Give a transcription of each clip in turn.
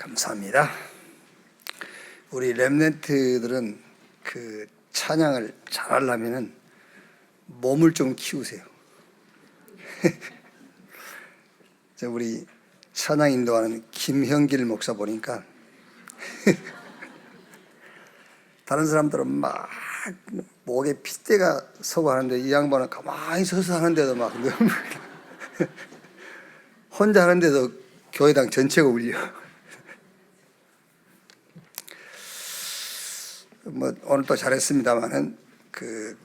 감사합니다. 우리 렘넌트들은 그 찬양을 잘하려면은 몸을 좀 키우세요. 우리 찬양 인도하는 김형길 목사 보니까 다른 사람들은 막 목에 핏대가 서고 하는데 이 양반은 가만히 서서 하는데도 막 혼자 하는데도 교회당 전체가 울려. 뭐 오늘 또 잘했습니다만은 그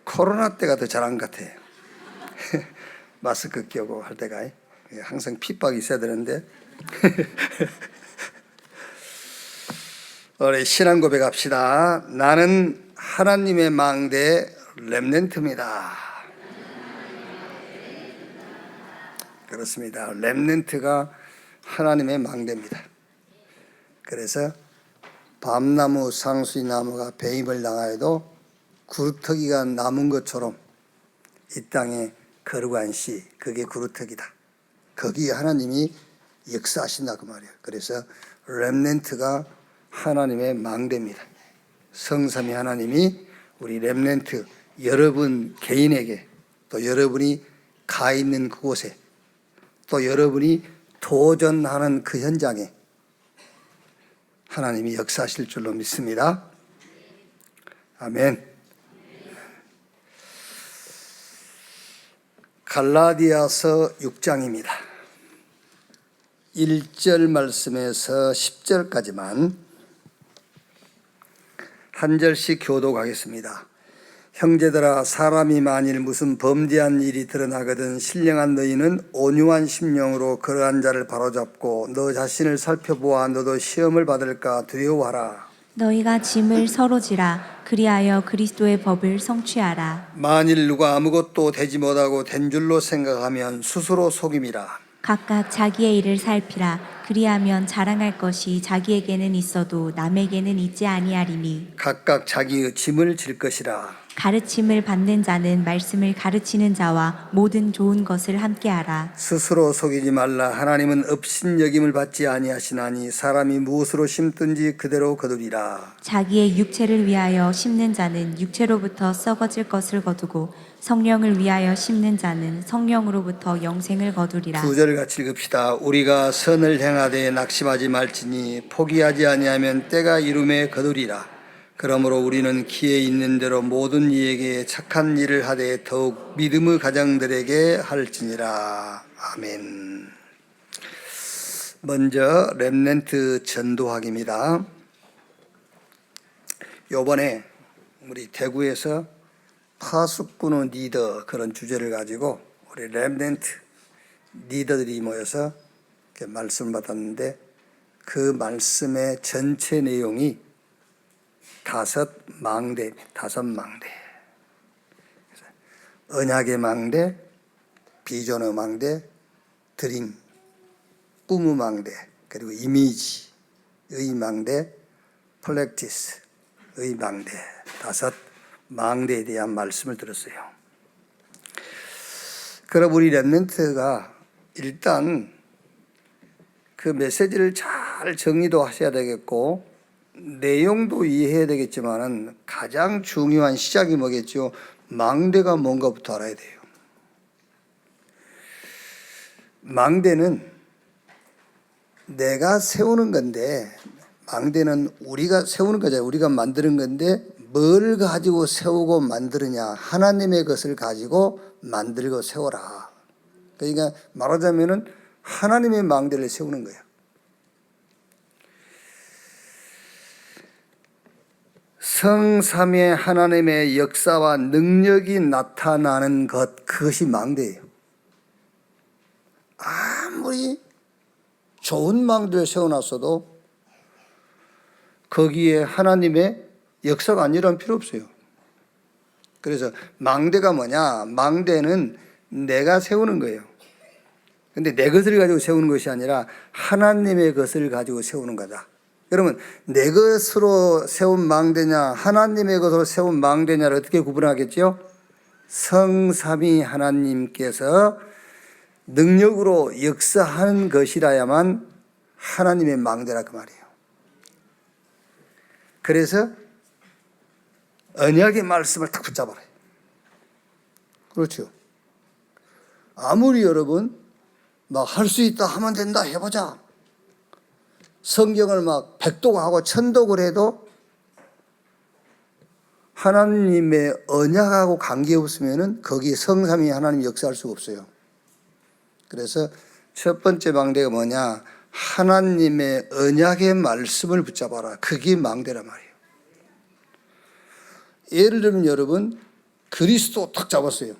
코로나 때가 더 잘한 것 같아요. 마스크 끼고 할 때가 항상 핍박이 있어야 되는데. 우리 신앙 고백합시다. 나는 하나님의 망대 렘넌트입니다. 그렇습니다. 렘넌트가 하나님의 망대입니다. 그래서 밤나무 상수이나무가 배임을 당하여도 구루터기가 남은 것처럼 이 땅에 거룩한 씨, 그게 구루터기다. 거기에 하나님이 역사하신다 그 말이에요. 그래서 렘넌트가 하나님의 망대입니다. 성삼위 하나님이 우리 렘넌트 여러분 개인에게, 또 여러분이 가 있는 그곳에, 또 여러분이 도전하는 그 현장에 하나님이 역사하실 줄로 믿습니다. 아멘. 갈라디아서 6장입니다. 1절 말씀에서 10절까지만 한 절씩 교독하겠습니다. 형제들아, 사람이 만일 무슨 범죄한 일이 드러나거든 신령한 너희는 온유한 심령으로 그러한 자를 바로잡고 너 자신을 살펴보아 너도 시험을 받을까 두려워하라. 너희가 짐을 서로 지라. 그리하여 그리스도의 법을 성취하라. 만일 누가 아무것도 되지 못하고 된 줄로 생각하면 스스로 속임이라. 각각 자기의 일을 살피라. 그리하면 자랑할 것이 자기에게는 있어도 남에게는 있지 아니하리니 각각 자기의 짐을 질 것이라. 가르침을 받는 자는 말씀을 가르치는 자와 모든 좋은 것을 함께하라. 스스로 속이지 말라. 하나님은 업신여김을 받지 아니하시나니 사람이 무엇으로 심든지 그대로 거두리라. 자기의 육체를 위하여 심는 자는 육체로부터 썩어질 것을 거두고 성령을 위하여 심는 자는 성령으로부터 영생을 거두리라. 2절 같이 읽읍시다. 우리가 선을 행하되 낙심하지 말지니 포기하지 아니하면 때가 이름에 거두리라. 그러므로 우리는 기회 있는 대로 모든 이에게 착한 일을 하되 더욱 믿음의 가정들에게 할지니라. 아멘. 먼저 렘넌트 전도학입니다. 요번에 우리 대구에서 파수꾼의 리더 그런 주제를 가지고 우리 렘넌트 리더들이 모여서 이렇게 말씀을 받았는데 그 말씀의 전체 내용이 5망대. 언약의 망대, 비전의 망대, 드림, 꿈의 망대, 그리고 이미지의 망대, 플렉티스의 망대, 5망대에 대한 말씀을 들었어요. 그럼 우리 렘넌트가 일단 그 메시지를 잘 정리도 하셔야 되겠고 내용도 이해해야 되겠지만은 가장 중요한 시작이 뭐겠죠? 망대가 뭔가부터 알아야 돼요. 망대는 내가 세우는 건데, 망대는 우리가 세우는 거잖아요. 우리가 만드는 건데 뭘 가지고 세우고 만드느냐? 하나님의 것을 가지고 만들고 세워라. 그러니까 말하자면은 하나님의 망대를 세우는 거예요. 성삼위 하나님의 역사와 능력이 나타나는 것, 그것이 망대예요. 아무리 좋은 망대를 세워놨어도 거기에 하나님의 역사가 안 일어날 필요 없어요. 그래서 망대가 뭐냐? 망대는 내가 세우는 거예요. 근데 내 것을 가지고 세우는 것이 아니라 하나님의 것을 가지고 세우는 거다. 그러면 내 것으로 세운 망대냐 하나님의 것으로 세운 망대냐를 어떻게 구분하겠죠? 성삼위 하나님께서 능력으로 역사하는 것이라야만 하나님의 망대라 그 말이에요. 그래서 언약의 말씀을 딱 붙잡아라. 그렇죠. 아무리 여러분 막 할 수 있다 하면 된다 해보자. 성경을 막 백독하고 천독을 해도 하나님의 언약하고 관계없으면은 거기에 성삼위 하나님 역사할 수가 없어요. 그래서 첫 번째 망대가 뭐냐? 하나님의 언약의 말씀을 붙잡아라. 그게 망대란 말이에요. 예를 들면 여러분 그리스도 딱 잡았어요.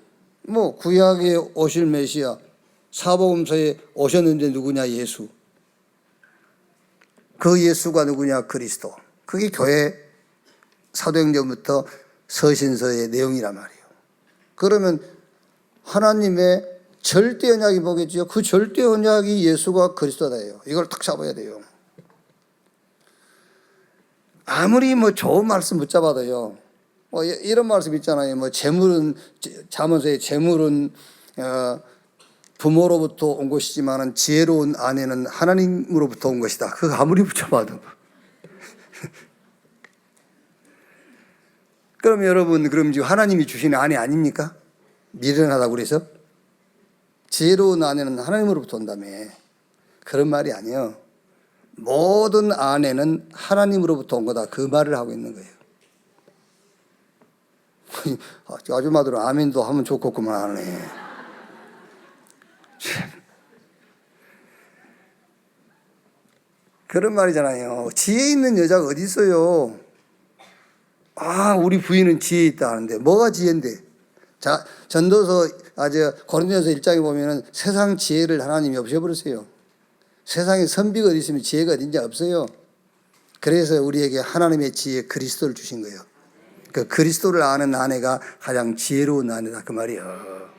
뭐 구약에 오실 메시아, 사복음서에 오셨는데 누구냐? 예수. 그 예수가 누구냐? 그리스도. 그게 교회 사도행전부터 서신서의 내용이란 말이에요. 그러면 하나님의 절대 언약이 뭐겠죠? 그 절대 언약이 예수가 그리스도다예요. 이걸 딱 잡아야 돼요. 아무리 뭐 좋은 말씀 붙잡아도요. 뭐 이런 말씀 있잖아요. 뭐 재물은 잠언서에 재물은 부모로부터 온 것이지만은 지혜로운 아내는 하나님으로부터 온 것이다. 그거 아무리 붙잡아도. 그럼 여러분, 그럼 지금 하나님이 주신 아내 아닙니까? 미련하다고 그래서? 지혜로운 아내는 하나님으로부터 온다며. 그런 말이 아니에요. 모든 아내는 하나님으로부터 온 거다. 그 말을 하고 있는 거예요. 아줌마들은 아멘도 하면 좋겠구만 하네. 그런 말이잖아요. 지혜 있는 여자가 어디 있어요? 아, 우리 부인은 지혜 있다 하는데 뭐가 지혜인데? 자, 전도서 고린도전서 1장에 보면은 세상 지혜를 하나님이 없애버렸어요. 세상에 선비가 어디 있으면 지혜가 어딘지 없어요. 그래서 우리에게 하나님의 지혜 그리스도를 주신 거예요. 그 그리스도를 아는 아내가 가장 지혜로운 아내다 그 말이에요.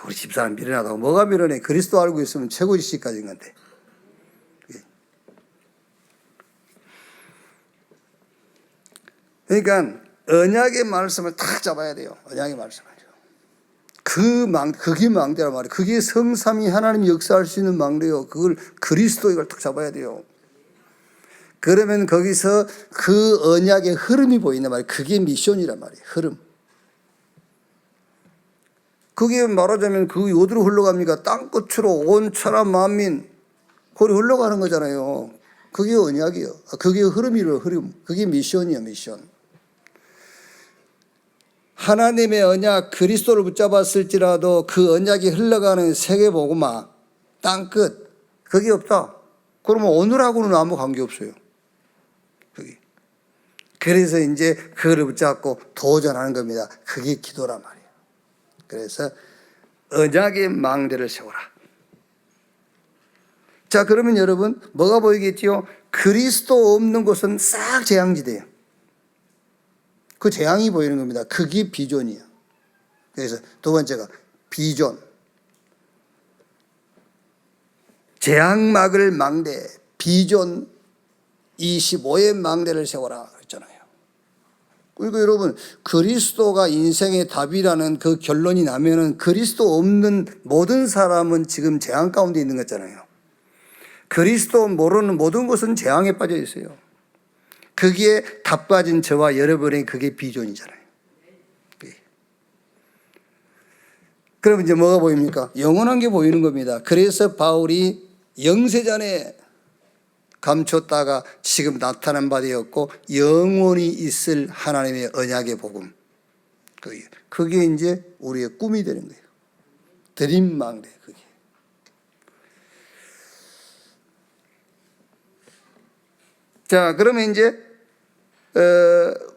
우리 집사람 미련하다고. 뭐가 미련해? 그리스도 알고 있으면 최고 지식까지인 건데. 그러니까 언약의 말씀을 딱 잡아야 돼요. 언약의 말씀을. 그게 망대란 말이에요. 그게 성삼위 하나님이 역사할 수 있는 망대요. 그걸 그리스도 이걸 딱 잡아야 돼요. 그러면 거기서 그 언약의 흐름이 보인단 말이에요. 그게 미션이란 말이에요. 흐름. 그게 말하자면 그 어디로 흘러갑니까? 땅끝으로 온 천하 만민 거기 흘러가는 거잖아요. 그게 언약이에요. 그게 흐름이에요. 흐름. 그게 미션이에요. 미션. 하나님의 언약 그리스도를 붙잡았을지라도 그 언약이 흘러가는 세계복음화 땅끝 그게 없다. 그러면 오늘하고는 아무 관계없어요. 그게. 그래서 이제 그거를 붙잡고 도전하는 겁니다. 그게 기도란 말이에요. 그래서 언약의 망대를 세워라. 자, 그러면 여러분 뭐가 보이겠지요? 그리스도 없는 곳은 싹 재앙지대예요. 그 재앙이 보이는 겁니다. 그게 비전이에요. 그래서 두 번째가 비전. 재앙막을 망대, 비전 25의 망대를 세워라 그랬잖아요. 그러니까 여러분 그리스도가 인생의 답이라는 그 결론이 나면은 그리스도 없는 모든 사람은 지금 재앙 가운데 있는 거잖아요. 그리스도 모르는 모든 것은 재앙에 빠져 있어요. 그게 답 빠진 저와 여러분의 그게 비전이잖아요. 그럼 이제 뭐가 보입니까? 영원한 게 보이는 겁니다. 그래서 바울이 영세전에 감췄다가 지금 나타난 바 되었고 영원히 있을 하나님의 언약의 복음. 그게 이제 우리의 꿈이 되는 거예요. 드림망대 그게. 자, 그러면 이제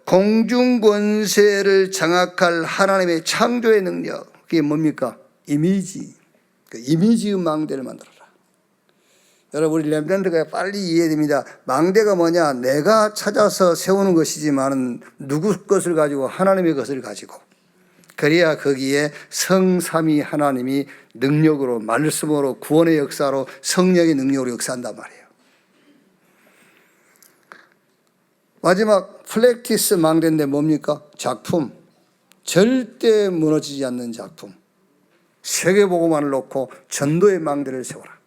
공중권세를 장악할 하나님의 창조의 능력. 그게 뭡니까? 이미지. 그 이미지의 망대를 만들어라. 여러분, 우리 렘넌트가 빨리 이해됩니다. 망대가 뭐냐? 내가 찾아서 세우는 것이지만 누구 것을 가지고 하나님의 것을 가지고 그래야 거기에 성삼위 하나님이 능력으로 말씀으로 구원의 역사로 성령의 능력으로 역사한단 말이에요. 마지막 플렉티스 망대인데 뭡니까? 작품. 절대 무너지지 않는 작품. 세계복음만을 놓고 전도의 망대를 세워라.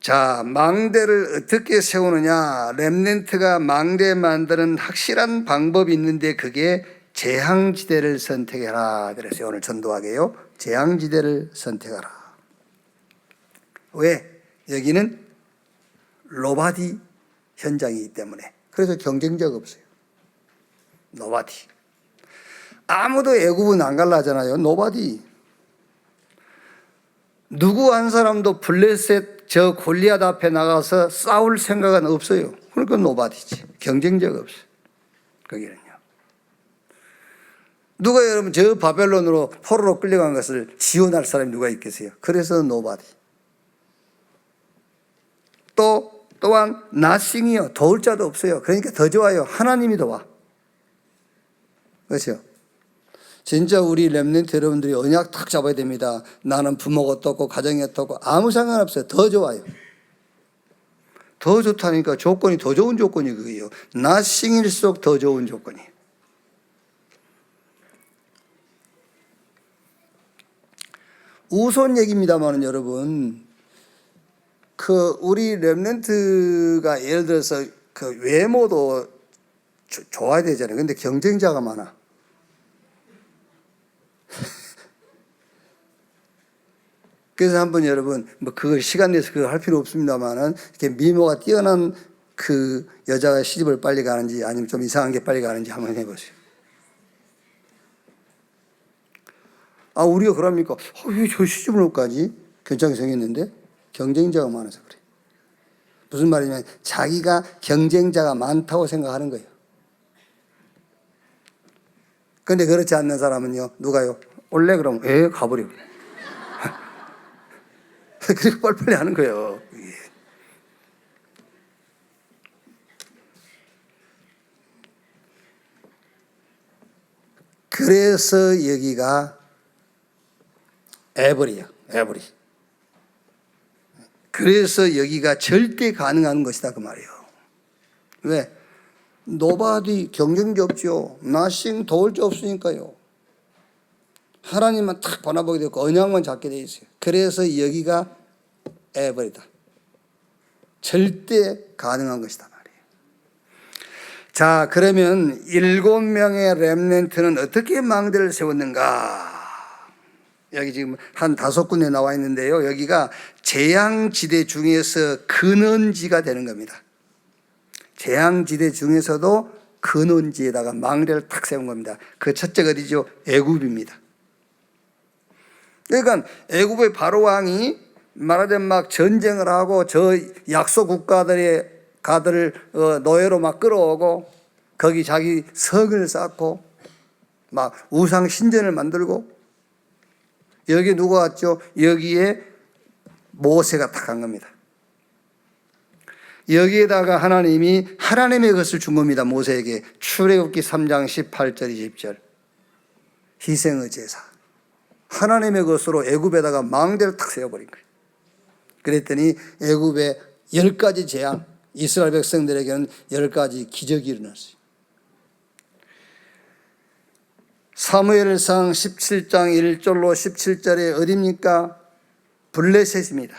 자, 망대를 어떻게 세우느냐? 렘넌트가 망대 만드는 확실한 방법이 있는데 그게 재앙지대를 선택해라. 그래서 오늘 전도하게요. 재앙지대를 선택하라. 왜? 여기는 노바디 현장이기 때문에. 그래서 경쟁자가 없어요. 노바디. 아무도 애굽은 안 갈라 하잖아요. 노바디. 누구 한 사람도 블레셋 저 골리앗 앞에 나가서 싸울 생각은 없어요. 그러니까 노바디지. 경쟁자가 없어요. 거기는요. 누가 여러분 저 바벨론으로 포로로 끌려간 것을 지원할 사람이 누가 있겠어요? 그래서 노바디. 또한 nothing이요. 도울 자도 없어요. 그러니까 더 좋아요. 하나님이 도와. 그렇죠? 진짜 우리 렘넌트 여러분들이 언약 탁 잡아야 됩니다. 나는 부모가 어떻고 가정이 어떻고 아무 상관없어요. 더 좋아요. 더 좋다니까 조건이 더 좋은 조건이 그거예요. nothing일수록 더 좋은 조건이. 우선 얘기입니다만은 여러분, 우리 렘넌트가 예를 들어서 외모도 좋아야 되잖아요. 근데 경쟁자가 많아. 그래서 한번 여러분, 그걸 시간 내서 그거 할 필요 없습니다만은, 이렇게 미모가 뛰어난 그 여자가 시집을 빨리 가는지 아니면 좀 이상한 게 빨리 가는지 한번 해보세요. 우리가 그럽니까? 왜 저 시집을 못 가지? 괜찮게 생겼는데? 경쟁자가 많아서 그래. 무슨 말이냐면 자기가 경쟁자가 많다고 생각하는 거예요. 그런데 그렇지 않는 사람은요, 누가요? 올래? 그럼, 가버려. 그리고 빨리빨리 하는 거예요. 그래서 여기가 에버리야, 에버리. 그래서 여기가 절대 가능한 것이다 그 말이에요. 왜? 노바디 경쟁자 없죠. 나싱 도울 자 없으니까요. 하나님만 탁 바라보게 되고 언약만 잡게 돼 있어요. 그래서 여기가 에버리다. 절대 가능한 것이다 말이에요. 자, 그러면 7명의 렘넌트는 어떻게 망대를 세웠는가? 여기 지금 한 5군데 나와 있는데요. 여기가 재앙지대 중에서 근원지가 되는 겁니다. 재앙지대 중에서도 근원지에다가 망대를 탁 세운 겁니다. 그 첫째가 어디죠? 애굽입니다. 그러니까 애굽의 바로 왕이 말하자면 막 전쟁을 하고 저 약소 국가들의 가들을 노예로 막 끌어오고 거기 자기 성을 쌓고 막 우상 신전을 만들고 여기 누가 왔죠? 여기에 모세가 탁 간 겁니다. 여기에다가 하나님이 하나님의 것을 준 겁니다. 모세에게 출애굽기 3장 18절 20절 희생의 제사 하나님의 것으로 애굽에다가 망대를 탁 세워버린 거예요. 그랬더니 애굽에 10가지 재앙 이스라엘 백성들에게는 10가지 기적이 일어났어요. 사무엘상 17장 1절로 17절에 어디입니까? 블레셋입니다.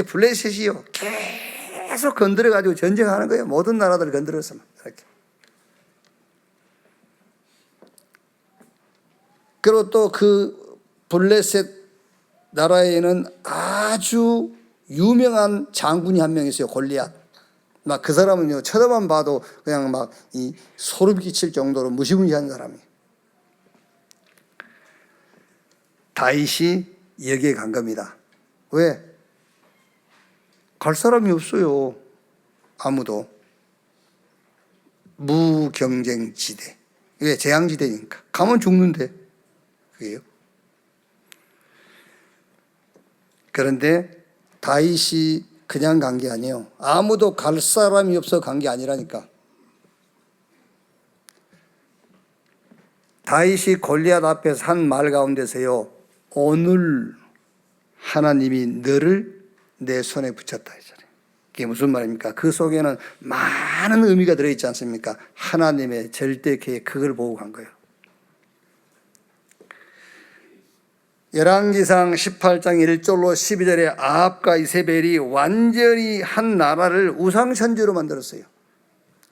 블레셋이요 계속 건드려가지고 전쟁하는 거예요. 모든 나라들을 건드려서 이렇게. 그리고 또 그 블레셋 나라에는 아주 유명한 장군이 한 명 있어요. 골리앗. 막 그 사람은요 쳐다만 봐도 그냥 막 이 소름 끼칠 정도로 무시무시한 사람이에요. 다윗이 여기에 간 겁니다. 왜? 갈 사람이 없어요. 아무도. 무경쟁지대. 왜? 재앙지대니까. 가면 죽는데. 그게요. 그런데 다윗이 그냥 간 게 아니에요. 아무도 갈 사람이 없어 간 게 아니라니까. 다윗이 골리앗 앞에서 한 말 가운데서요. 오늘 하나님이 너를 내 손에 붙였다 했잖아요. 그게 무슨 말입니까? 그 속에는 많은 의미가 들어있지 않습니까? 하나님의 절대 계획 그걸 보고 간 거예요. 열왕기상 18장 1절로 12절에 아합과 이세벨이 완전히 한 나라를 우상천지로 만들었어요.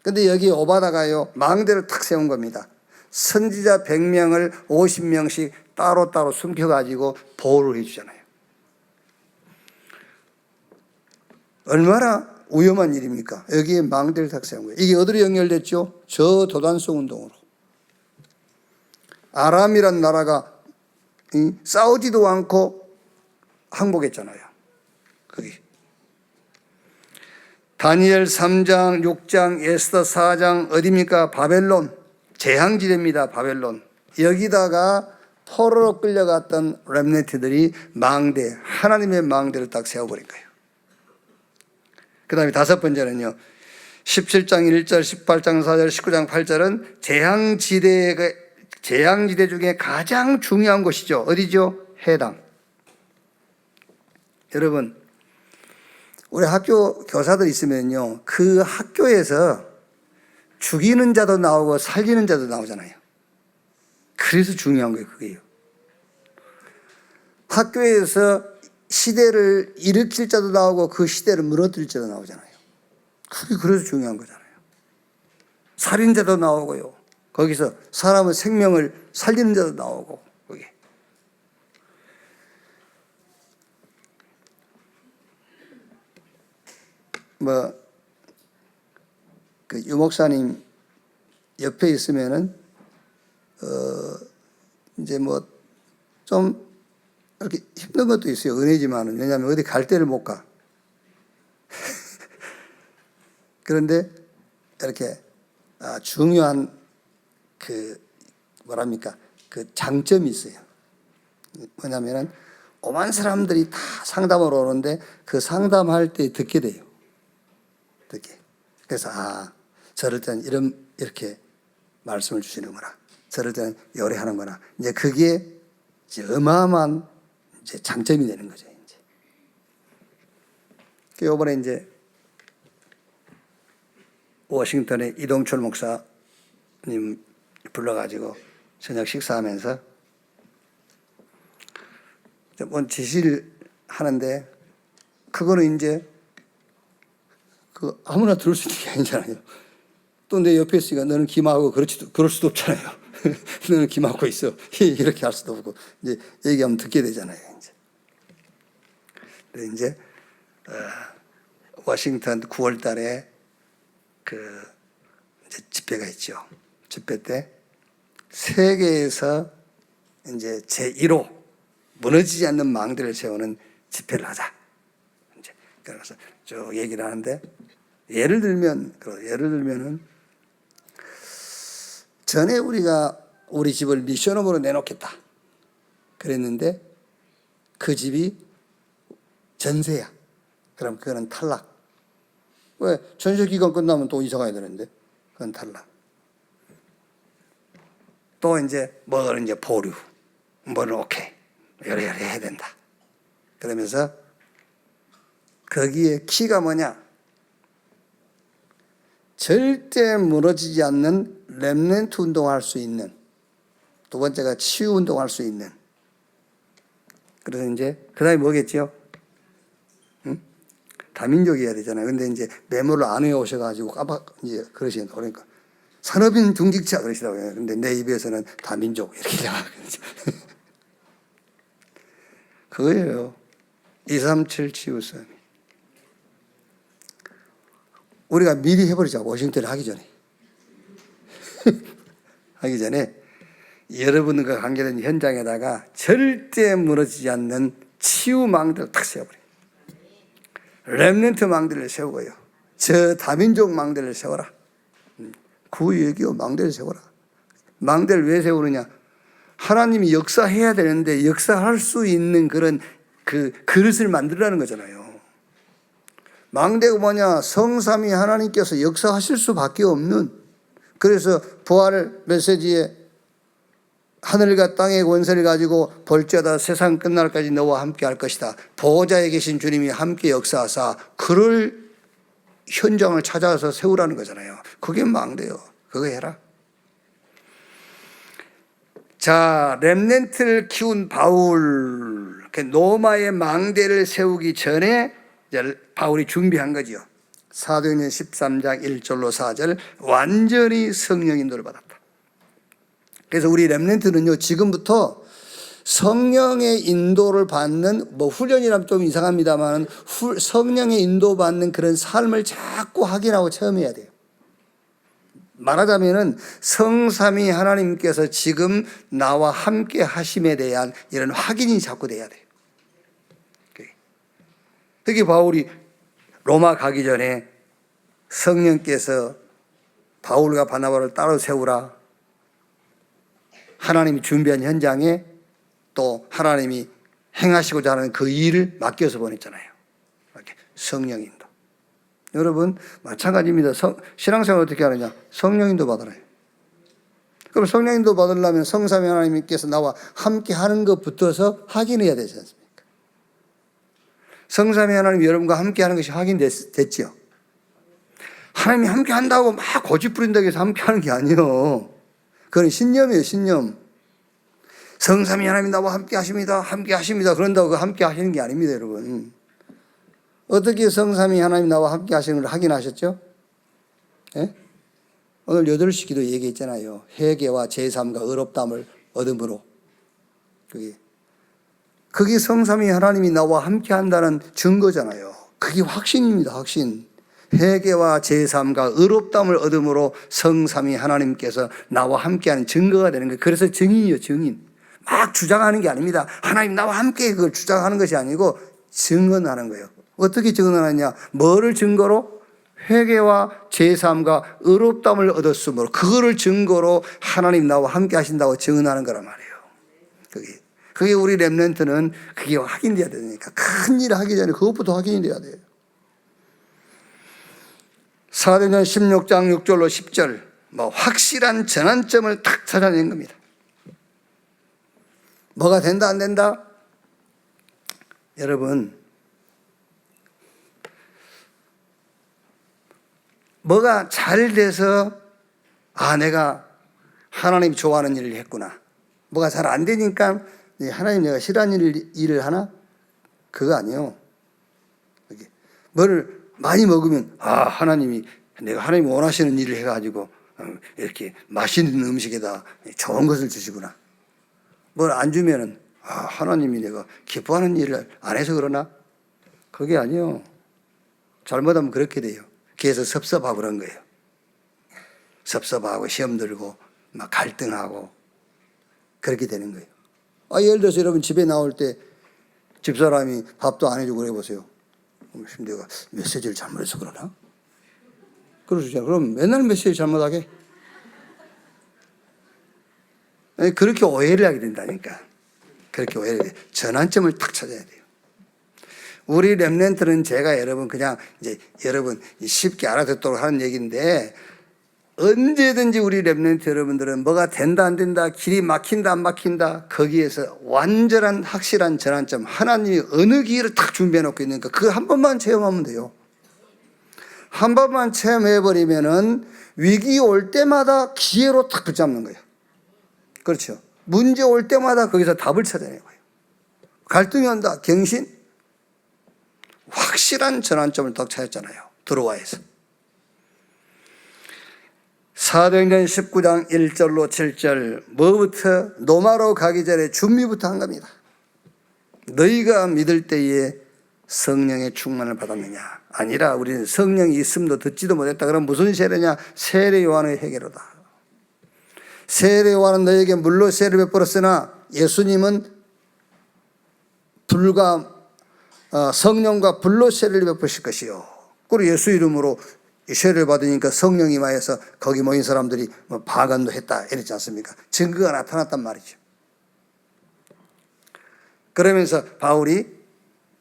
근데 여기 오바다가요 망대를 탁 세운 겁니다. 선지자 100명을 50명씩 따로따로 숨겨가지고 보호를 해주잖아요. 얼마나 위험한 일입니까? 여기에 망대를 탁 세운 거예요. 이게 어디로 연결됐죠? 저 도단성 운동으로. 아람이란 나라가 싸우지도 않고 항복했잖아요. 거기. 다니엘 3장, 6장, 에스더 4장 어디입니까? 바벨론. 재앙지대입니다. 바벨론. 여기다가 포로로 끌려갔던 렘넌트들이 망대, 하나님의 망대를 딱 세워버린 거예요. 그 다음에 다섯 번째는요. 17장 1절, 18장 4절, 19장 8절은 재앙지대 중에 가장 중요한 곳이죠. 어디죠? 해당. 여러분, 우리 학교 교사들 있으면요. 그 학교에서 죽이는 자도 나오고 살리는 자도 나오잖아요. 그래서 중요한 거예요. 그게요. 학교에서 시대를 일으킬 자도 나오고 그 시대를 무너뜨릴 자도 나오잖아요. 그게 그래서 중요한 거잖아요. 살인자도 나오고요. 거기서 사람의 생명을 살리는 자도 나오고 그게. 그 유목사님 옆에 있으면은 이제 좀 이렇게 힘든 것도 있어요. 은혜지만은. 왜냐하면 어디 갈 데를 못 가. 그런데 이렇게 중요한 그 장점이 있어요. 뭐냐면은 오만 사람들이 다 상담을 오는데 그 상담할 때 듣게 돼요. 듣게. 그래서 저럴 때는 이렇게 말씀을 주시는구나. 저럴 때는 요래하는구나. 이제 그게 이제 어마어마한 이제 장점이 되는 거죠. 이제. 이번에 이제 워싱턴의 이동철 목사님 불러가지고 저녁 식사하면서 뭔 지시를 하는데 그거는 이제 아무나 들을 수 있는 게 아니잖아요. 또 내 옆에 있으니까 너는 기마하고 그럴 수도 없잖아요. 너는 기마하고 있어. 이렇게 할 수도 없고 이제 얘기하면 듣게 되잖아요. 이제. 그래서 이제 워싱턴 9월 달에 이제 집회가 있죠. 집회 때 세계에서 이제 제1호 무너지지 않는 망대를 세우는 집회를 하자. 이제 그래서 쭉 얘기를 하는데 예를 들면은 전에 우리가 우리 집을 미션홈으로 내놓겠다 그랬는데 그 집이 전세야. 그럼 그거는 탈락. 왜? 전세 기간 끝나면 또 이사 가야 되는데 그건 탈락. 또 이제 뭐는 이제 보류, 뭐는 오케이, 여러 해야 된다. 그러면서 거기에 키가 뭐냐? 절대 무너지지 않는 렘넌트 운동할 수 있는, 두 번째가 치유 운동할 수 있는. 그래서 이제 그다음에 뭐겠죠? 다민족이어야 되잖아요. 근데 이제 메모를 안 해오셔가지고 이제 그러시니까 그러니까 산업인 중직자 그러시더라고요. 근데 내 입에서는 다민족 이렇게 나가거든요. 그거예요. 237 치유선. 우리가 미리 해버리자. 워싱턴을 하기 전에. 하기 전에 여러분과 관계된 현장에다가 절대 무너지지 않는 치유 망대를 탁 세워버려요. 렘넌트 망대를 세우고요. 저 다민족 망대를 세워라. 그 얘기요. 망대를 세워라. 망대를 왜 세우느냐? 하나님이 역사해야 되는데 역사할 수 있는 그런 그 그릇을 만들라는 거잖아요. 망대가 뭐냐? 성삼위 하나님께서 역사하실 수밖에 없는. 그래서 부활 메시지에 하늘과 땅의 권세를 가지고 볼지어다 세상 끝날까지 너와 함께 할 것이다. 보호자에 계신 주님이 함께 역사하사 그럴 현장을 찾아서 세우라는 거잖아요. 그게 망대요. 그거 해라. 자, 렘넌트를 키운 바울, 로마의 망대를 세우기 전에 이제 바울이 준비한 거죠. 사도행전 13장 1절로 4절, 완전히 성령 인도를 받았다. 그래서 우리 렘넌트는요, 지금부터 성령의 인도를 받는, 뭐 훈련이라면 좀 이상합니다만 성령의 인도 받는 그런 삶을 자꾸 확인하고 체험해야 돼요. 말하자면은 성삼위 하나님께서 지금 나와 함께 하심에 대한 이런 확인이 자꾸 돼야 돼요. 특히 바울이 로마 가기 전에 성령께서 바울과 바나바를 따로 세우라, 하나님이 준비한 현장에 또 하나님이 행하시고자 하는 그 일을 맡겨서 보냈잖아요. 이렇게 성령인도. 여러분 마찬가지입니다. 신앙생활 어떻게 하느냐? 성령인도 받아라요. 그럼 성령인도 받으려면 성삼위 하나님께서 나와 함께 하는 것부터서 확인해야 되지 않습니까? 성삼위 하나님 여러분과 함께 하는 것이 확인됐지요. 하나님이 함께 한다고 막 고집 부린다고 해서 함께 하는 게 아니에요. 그건 신념이에요, 신념. 성삼위 하나님 나와 함께 하십니다. 함께 하십니다. 그런다고 함께 하시는 게 아닙니다, 여러분. 어떻게 성삼위 하나님 나와 함께 하시는 걸 확인하셨죠? 예? 오늘 8시 기도 얘기했잖아요. 회개와 제삼과 의롭다함을 얻음으로. 그게 성삼위 하나님이 나와 함께 한다는 증거잖아요. 그게 확신입니다, 확신. 회개와 제삼과 의롭다함을 얻음으로 성삼위 하나님께서 나와 함께하는 증거가 되는 거예요. 그래서 증인이요, 증인. 막 주장하는 게 아닙니다. 하나님 나와 함께 그걸 주장하는 것이 아니고 증언하는 거예요. 어떻게 증언하느냐? 뭐를 증거로? 회개와 제삼과 의롭다함을 얻었으므로 그거를 증거로 하나님 나와 함께 하신다고 증언하는 거란 말이에요. 그게 우리 렘넌트는 그게 확인돼야 되니까 큰 일을 하기 전에 그것부터 확인이 돼야 돼요. 사도행전 16장 6절로 10절, 확실한 전환점을 탁 찾아낸 겁니다. 뭐가 된다 안 된다? 여러분, 뭐가 잘 돼서 내가 하나님이 좋아하는 일을 했구나. 뭐가 잘 안 되니까 하나님 내가 싫어하는 일을 하나? 그거 아니에요. 뭐를 많이 먹으면 하나님이 내가 하나님이 원하시는 일을 해가지고 이렇게 맛있는 음식에다 좋은 것을 주시구나. 뭘 안 주면은 하나님이 내가 기뻐하는 일을 안 해서 그러나? 그게 아니에요. 잘못하면 그렇게 돼요. 그래서 섭섭하고 그런 거예요. 섭섭하고 시험 들고 막 갈등하고 그렇게 되는 거예요. 예를 들어서 여러분 집에 나올 때 집사람이 밥도 안 해주고 그래 보세요. 내가 메시지를 잘못해서 그러나? 그러시죠. 그럼 맨날 메시지 잘못하게? 그렇게 오해를 하게 된다니까. 그렇게 오해를 해. 전환점을 탁 찾아야 돼요. 우리 렘넌트는 제가 여러분 그냥 이제 여러분 쉽게 알아듣도록 하는 얘기인데, 언제든지 우리 렘넌트 여러분들은 뭐가 된다 안 된다, 길이 막힌다 안 막힌다, 거기에서 완전한 확실한 전환점, 하나님이 어느 길을 탁 준비해 놓고 있는가, 그거 한 번만 체험하면 돼요. 한 번만 체험해 버리면은 위기 올 때마다 기회로 탁 붙잡는 거예요. 그렇죠. 문제 올 때마다 거기서 답을 찾아내는 거예요. 갈등이 온다, 경신, 확실한 전환점을 딱 찾았잖아요. 드로아에서. 사도행전 19장 1절로 7절, 뭐부터? 로마로 가기 전에 준비부터 한 겁니다. 너희가 믿을 때에 성령의 충만을 받았느냐? 아니라 우리는 성령이 있음도 듣지도 못했다. 그럼 무슨 세례냐? 세례 요한의 회개로다. 세례 요한은 너희에게 물로 세례를 베풀었으나 예수님은 불과 성령과 불로 세례를 베푸실 것이요. 그리고 예수 이름으로 세례를 받으니까 성령이 임하여서 거기 모인 사람들이 방언도 했다 이랬지 않습니까? 증거가 나타났단 말이죠. 그러면서 바울이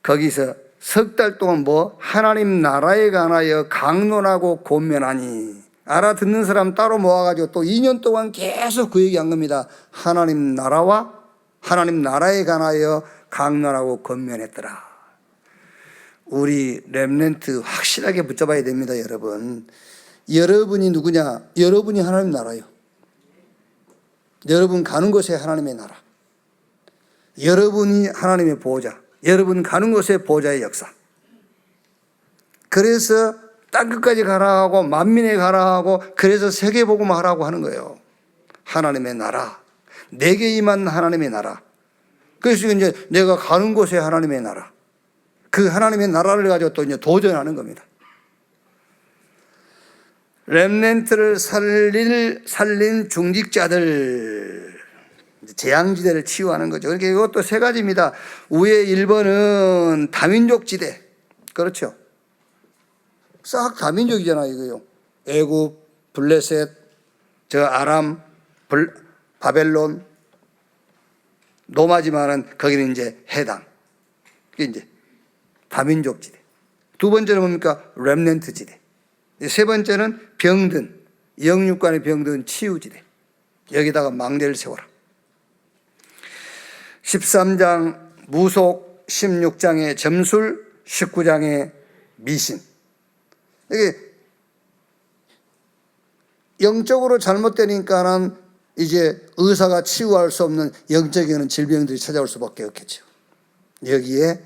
거기서 석 달 동안 하나님 나라에 관하여 강론하고 권면하니, 알아듣는 사람 따로 모아가지고 또 2년 동안 계속 그 얘기한 겁니다. 하나님 나라에 관하여 강론하고 권면했더라. 우리 렘넌트 확실하게 붙잡아야 됩니다, 여러분. 여러분이 누구냐? 여러분이 하나님 나라예요. 여러분 가는 곳에 하나님의 나라, 여러분이 하나님의 보호자, 여러분 가는 곳에 보호자의 역사. 그래서 땅끝까지 가라 하고 만민에 가라 하고 그래서 세계복음을 하라고 하는 거예요. 하나님의 나라, 내게 임한 하나님의 나라. 그래서 이제 내가 가는 곳에 하나님의 나라, 그 하나님의 나라를 가지고 또 이제 도전하는 겁니다. 렘넌트를 살린 중직자들, 재앙지대를 치유하는 거죠. 그러니까 이것도 세 가지입니다. 위에 1번은 다민족 지대, 그렇죠. 싹 다민족이잖아요, 이거요. 애굽, 블레셋, 아람, 바벨론, 노마지만은 거기는 이제 해당. 그게 이제 다민족 지대. 두 번째는 뭡니까? 렘넌트 지대. 세 번째는 병든, 영육간의 병든 치유지대. 여기다가 망대를 세워라. 13장 무속, 16장의 점술, 19장의 미신. 이게 영적으로 잘못되니까는 이제 의사가 치유할 수 없는 영적인 질병들이 찾아올 수밖에 없겠죠. 여기에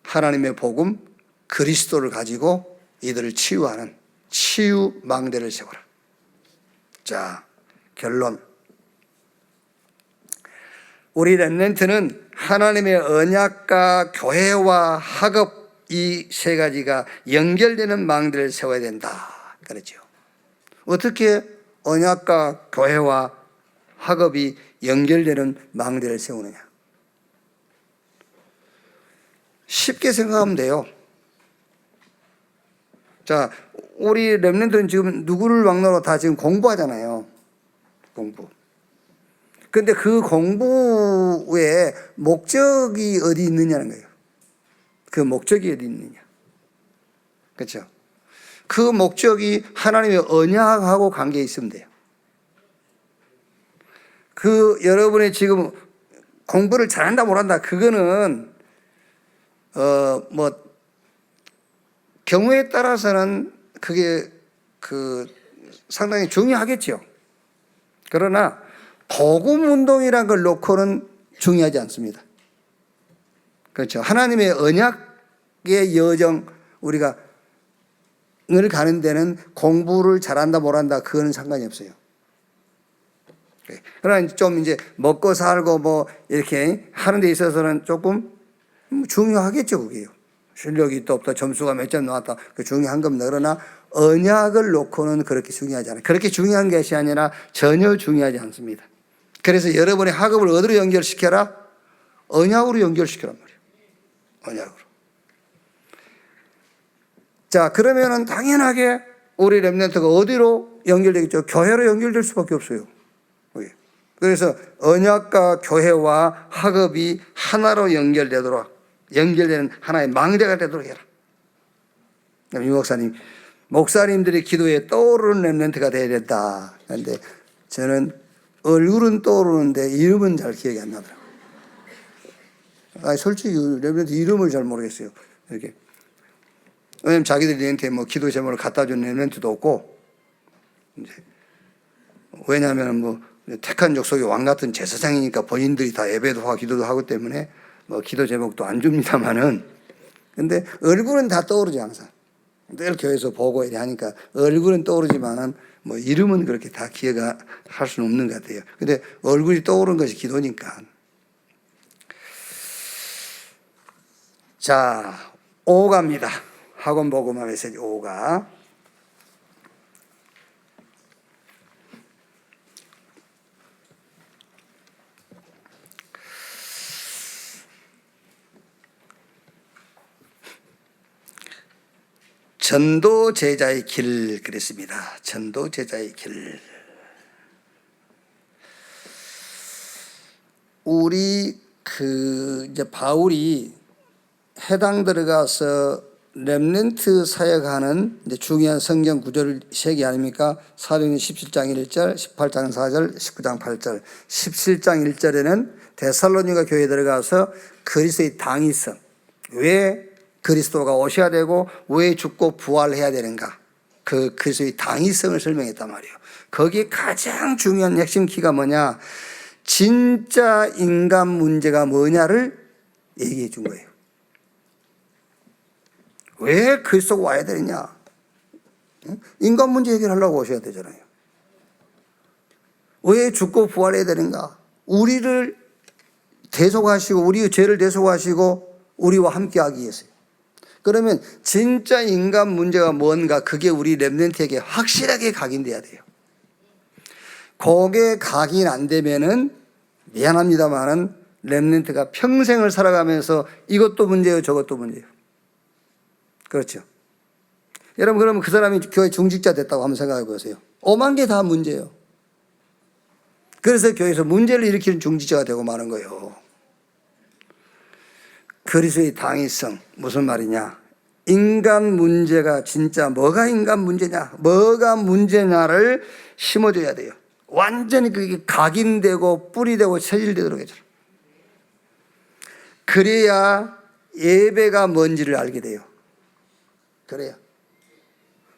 하나님의 복음, 그리스도를 가지고 이들을 치유하는 치유 망대를 세워라. 자, 결론. 우리 렘넌트는 하나님의 언약과 교회와 학업, 이 세 가지가 연결되는 망대를 세워야 된다. 그렇죠. 어떻게 언약과 교회와 학업이 연결되는 망대를 세우느냐? 쉽게 생각하면 돼요. 자, 우리 렘넌트는 지금 누구를 막론하고 다 지금 공부하잖아요. 공부. 근데 그 공부의 목적이 어디 있느냐는 거예요. 그 목적이 어디 있느냐. 그렇죠? 그 목적이 하나님의 언약하고 관계에 있으면 돼요. 그 여러분이 지금 공부를 잘한다 못한다 그거는 경우에 따라서는 그게 상당히 중요하겠죠. 그러나 복음 운동이라는 걸 놓고는 중요하지 않습니다. 그렇죠. 하나님의 언약의 여정, 우리가 을 가는 데는 공부를 잘한다 못한다 그거는 상관이 없어요. 그러나 좀 이제 먹고 살고 뭐 이렇게 하는 데 있어서는 조금 중요하겠죠, 그게요. 실력이 또 없다, 점수가 몇 점 나왔다, 그 중요한 겁니다. 그러나 언약을 놓고는 그렇게 중요하지 않아요. 그렇게 중요한 것이 아니라 전혀 중요하지 않습니다. 그래서 여러분의 학업을 어디로 연결시켜라? 언약으로 연결시키란 말이에요. 언약으로. 자, 그러면은 당연하게 우리 렘넌트가 어디로 연결되겠죠? 교회로 연결될 수밖에 없어요. 그래서 언약과 교회와 학업이 하나로 연결되는 하나의 망대가 되도록 해라. 유 목사님들이 기도에 떠오르는 렘넌트가 되어야 된다. 그런데 저는 얼굴은 떠오르는데 이름은 잘 기억이 안 나더라고요. 솔직히 렘넌트 이름을 잘 모르겠어요. 이렇게. 왜냐면 자기들이 내한테 뭐 기도 제목을 갖다 준 렘넌트도 없고, 이제 왜냐하면 뭐 택한 족속의 왕 같은 제사장이니까 본인들이 다 예배도 하고 기도도 하고 때문에 뭐 기도 제목도 안 줍니다만은, 근데 얼굴은 다 떠오르지 항상. 늘 교회에서 보고 이래 하니까 얼굴은 떠오르지만은 뭐 이름은 그렇게 다 기억할 수는 없는 것 같아요. 근데 얼굴이 떠오르는 것이 기도니까. 자, 5가입니다. 학원 복음화 메시지 5가. 전도 제자의 길 그랬습니다. 전도 제자의 길. 우리 이제 바울이 해당 들어가서 렘넌트 사역하는 이제 중요한 성경 구절 3개 아닙니까? 사도행전 17장 1절, 18장 4절, 19장 8절. 17장 1절에는 데살로니가 교회에 들어가서 그리스도의 당위성, 왜 그리스도가 오셔야 되고 왜 죽고 부활해야 되는가, 그 그리스도의 당위성을 설명했단 말이에요. 거기에 가장 중요한 핵심 키가 뭐냐? 진짜 인간 문제가 뭐냐를 얘기해 준 거예요. 왜 그리스도가 와야 되느냐? 인간 문제 해결하려고 오셔야 되잖아요. 왜 죽고 부활해야 되는가? 우리를 대속하시고 우리의 죄를 대속하시고 우리와 함께하기 위해서요. 그러면 진짜 인간 문제가 뭔가 그게 우리 렘넌트에게 확실하게 각인돼야 돼요. 그게 각인 안 되면은 미안합니다만은 렘넌트가 평생을 살아가면서 이것도 문제예요, 저것도 문제예요. 그렇죠. 여러분, 그러면 그 사람이 교회 중직자 됐다고 한번 생각해 보세요. 오만 개 다 문제예요. 그래서 교회에서 문제를 일으키는 중직자가 되고 마는 거예요. 그리스도의 당위성, 무슨 말이냐? 인간 문제가 진짜 뭐가 인간 문제냐? 뭐가 문제냐를 심어줘야 돼요. 완전히 그게 각인되고 뿌리되고 체질되도록 해줘요. 그래야 예배가 뭔지를 알게 돼요. 그래야.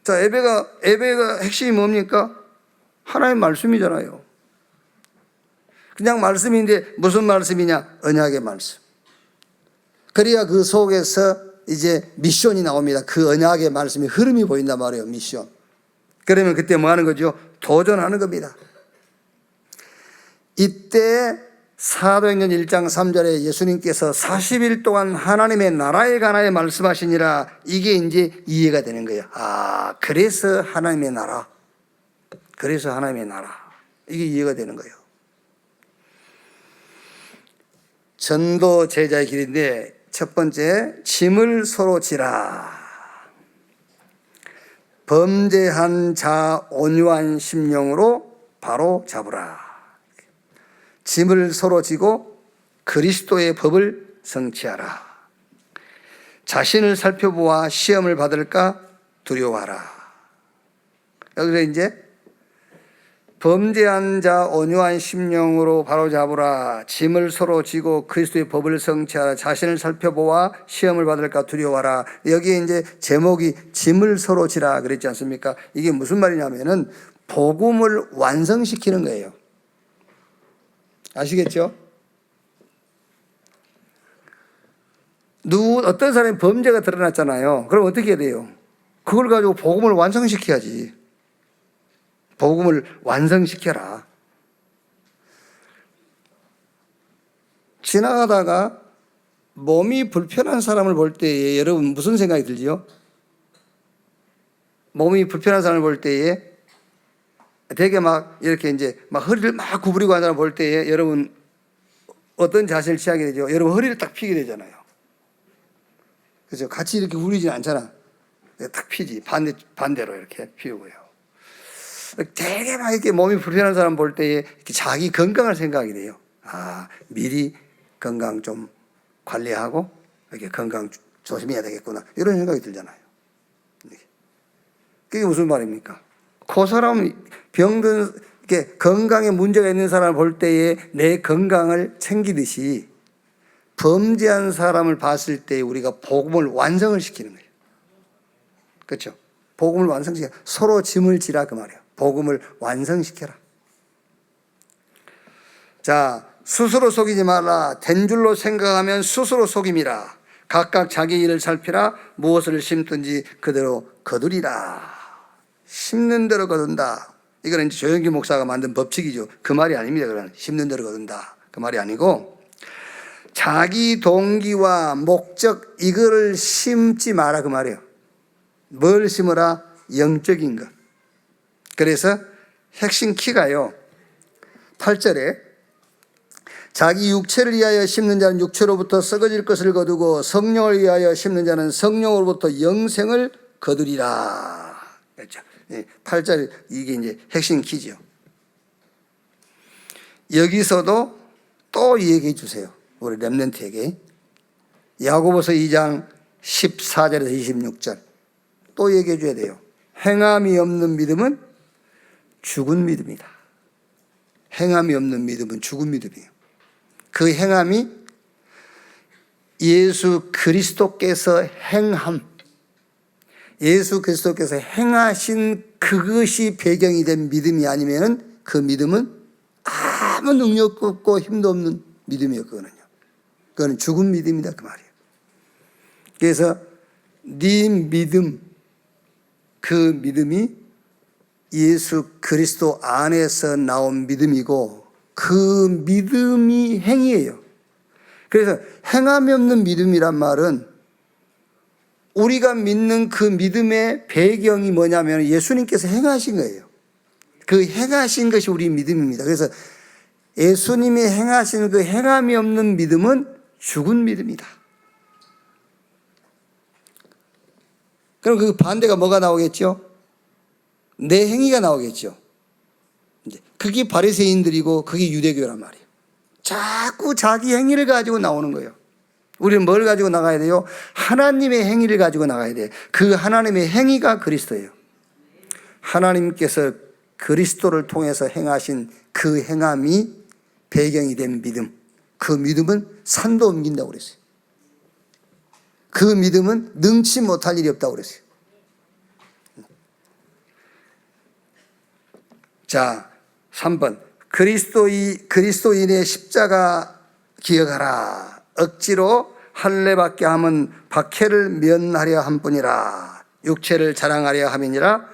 자, 예배가 핵심이 뭡니까? 하나님의 말씀이잖아요. 그냥 말씀인데 무슨 말씀이냐? 언약의 말씀. 그래야 그 속에서 이제 미션이 나옵니다. 그 언약의 말씀이 흐름이 보인단 말이에요. 미션. 그러면 그때 뭐 하는 거죠? 도전하는 겁니다. 이때 사도행전 1장 3절에 예수님께서 40일 동안 하나님의 나라에 관하여 말씀하시니라, 이게 이제 이해가 되는 거예요. 아, 그래서 하나님의 나라. 그래서 하나님의 나라. 이게 이해가 되는 거예요. 전도 제자의 길인데 첫 번째, 짐을 서로 지라. 범죄한 자 온유한 심령으로 바로 잡으라. 짐을 서로 지고 그리스도의 법을 성취하라. 자신을 살펴보아 시험을 받을까 두려워하라. 여기서 이제 범죄한 자 온유한 심령으로 바로 잡으라. 짐을 서로 지고 그리스도의 법을 성취하라. 자신을 살펴보아 시험을 받을까 두려워하라. 여기에 이제 제목이 짐을 서로 지라 그랬지 않습니까? 이게 무슨 말이냐면은 복음을 완성시키는 거예요. 아시겠죠? 어떤 사람이 범죄가 드러났잖아요. 그럼 어떻게 해야 돼요? 그걸 가지고 복음을 완성시켜야지. 복음을 완성시켜라. 지나가다가 몸이 불편한 사람을 볼 때에 여러분 무슨 생각이 들지요? 몸이 불편한 사람을 볼 때에 되게 막 이렇게 이제 막 허리를 막 구부리고 하는 사람 볼 때에 여러분 어떤 자세를 취하게 되죠? 여러분 허리를 딱 펴게 되잖아요. 그렇죠? 같이 이렇게 구부리진 않잖아. 딱 피지. 반대로 이렇게 피우고요. 되게 막 이렇게 몸이 불편한 사람 볼 때에 이렇게 자기 건강을 생각하게 돼요. 아, 미리 건강 좀 관리하고 이렇게 건강 조심해야 되겠구나. 이런 생각이 들잖아요. 그게 무슨 말입니까? 그 사람 병든 이렇게 건강에 문제가 있는 사람을 볼 때에 내 건강을 챙기듯이 범죄한 사람을 봤을 때 우리가 복음을 완성을 시키는 거예요. 그렇죠? 복음을 완성시켜 서로 짐을 지라 그 말이에요. 복음을 완성시켜라. 자, 스스로 속이지 말라. 된 줄로 생각하면 스스로 속임이라. 각각 자기 일을 살피라. 무엇을 심든지 그대로 거두리라. 심는 대로 거둔다. 이거는 이제 조영기 목사가 만든 법칙이죠. 그 말이 아닙니다. 그건 심는 대로 거둔다. 그 말이 아니고 자기 동기와 목적 이거를 심지 마라 그 말이에요. 뭘 심어라? 영적인 것. 그래서 핵심 키가요. 8절에 자기 육체를 위하여 심는 자는 육체로부터 썩어질 것을 거두고 성령을 위하여 심는 자는 성령으로부터 영생을 거두리라. 그렇죠. 8절 이게 이제 핵심 키죠. 여기서도 또 얘기해 주세요. 우리 렘넌트에게. 야고보서 2장 14절에서 26절 또 얘기해 줘야 돼요. 행함이 없는 믿음은 죽은 믿음이다. 행함이 없는 믿음은 죽은 믿음이에요. 그 행함이 예수 그리스도께서 행함, 예수 그리스도께서 행하신 그것이 배경이 된 믿음이 아니면은 그 믿음은 아무 능력 없고 힘도 없는 믿음이었거든요. 그거는 죽은 믿음이다 그 말이에요. 그래서 네 믿음, 그 믿음이 예수 그리스도 안에서 나온 믿음이고 그 믿음이 행위예요. 그래서 행함이 없는 믿음이란 말은 우리가 믿는 그 믿음의 배경이 뭐냐면 예수님께서 행하신 거예요. 그 행하신 것이 우리 믿음입니다. 그래서 예수님이 행하신 그 행함이 없는 믿음은 죽은 믿음이다. 그럼 그 반대가 뭐가 나오겠죠? 내 행위가 나오겠죠. 그게 바리새인들이고 그게 유대교란 말이에요. 자꾸 자기 행위를 가지고 나오는 거예요. 우리는 뭘 가지고 나가야 돼요? 하나님의 행위를 가지고 나가야 돼요. 그 하나님의 행위가 그리스도예요. 하나님께서 그리스도를 통해서 행하신 그 행함이 배경이 된 믿음. 그 믿음은 산도 옮긴다고 그랬어요. 그 믿음은 능치 못할 일이 없다고 그랬어요. 자, 3번. 그리스도인의 십자가 기억하라. 억지로 할례받게 함은 박해를 면하려 함뿐이라. 육체를 자랑하려 함이니라.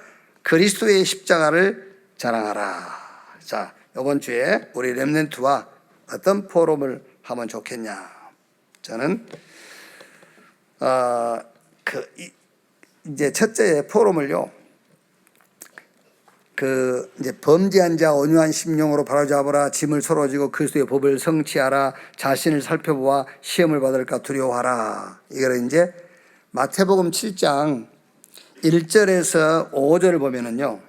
그리스도의 십자가를 자랑하라. 자, 이번 주에 우리 렘넌트와 어떤 포럼을 하면 좋겠냐. 저는 이제 첫째 포럼을요. 이제 범죄한 자 온유한 심령으로 바로잡으라. 짐을 서로 지고 그리스도의 법을 성취하라. 자신을 살펴보아 시험을 받을까 두려워하라. 이걸 이제 마태복음 7장 1절에서 5절을 보면은요.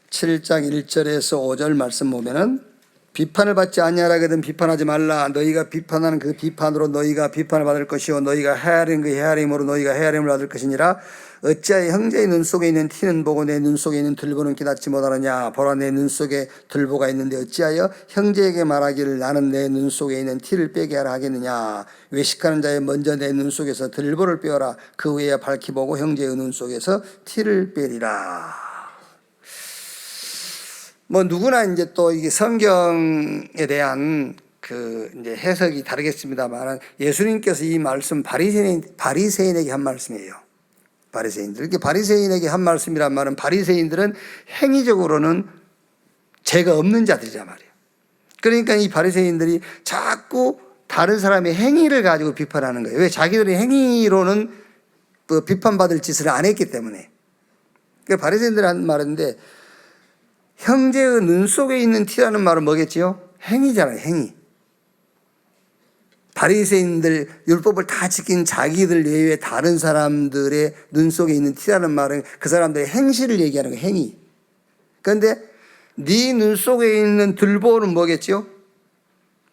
칠 장 1절에서 5절 말씀 보면은 비판을 받지 아니하라 하거든 비판하지 말라. 너희가 비판하는 그 비판으로 너희가 비판을 받을 것이요 너희가 헤아리는 그 헤아림으로 너희가 헤아림을 받을 것이니라. 어찌하여 형제의 눈 속에 있는 티는 보고 내 눈 속에 있는 들보는 깨닫지 못하느냐. 보라 내 눈 속에 들보가 있는데 어찌하여 형제에게 말하기를 나는 내 눈 속에 있는 티를 빼게 하라 하겠느냐. 외식하는 자의 먼저 내 눈 속에서 들보를 빼어라. 그 후에 밝히 보고 형제의 눈 속에서 티를 빼리라. 뭐 누구나 이제 또 이게 성경에 대한 그 이제 해석이 다르겠습니다만 예수님께서 이 말씀 바리새인에게 한 말씀이에요. 바리새인들. 이렇게 바리새인에게 한 말씀이란 말은 바리새인들은 행위적으로는 죄가 없는 자들이란 말이에요. 그러니까 이 바리새인들이 자꾸 다른 사람의 행위를 가지고 비판하는 거예요. 왜? 자기들의 행위로는 그 비판받을 짓을 안 했기 때문에. 그러니까 바리새인들이 한 말인데 형제의 눈 속에 있는 티라는 말은 뭐겠지요? 행위잖아요, 행위. 바리새인들 율법을 다 지킨 자기들 외에 다른 사람들의 눈 속에 있는 티라는 말은 그 사람들의 행실을 얘기하는 거예요, 행위. 그런데 네 눈 속에 있는 들보는 뭐겠지요?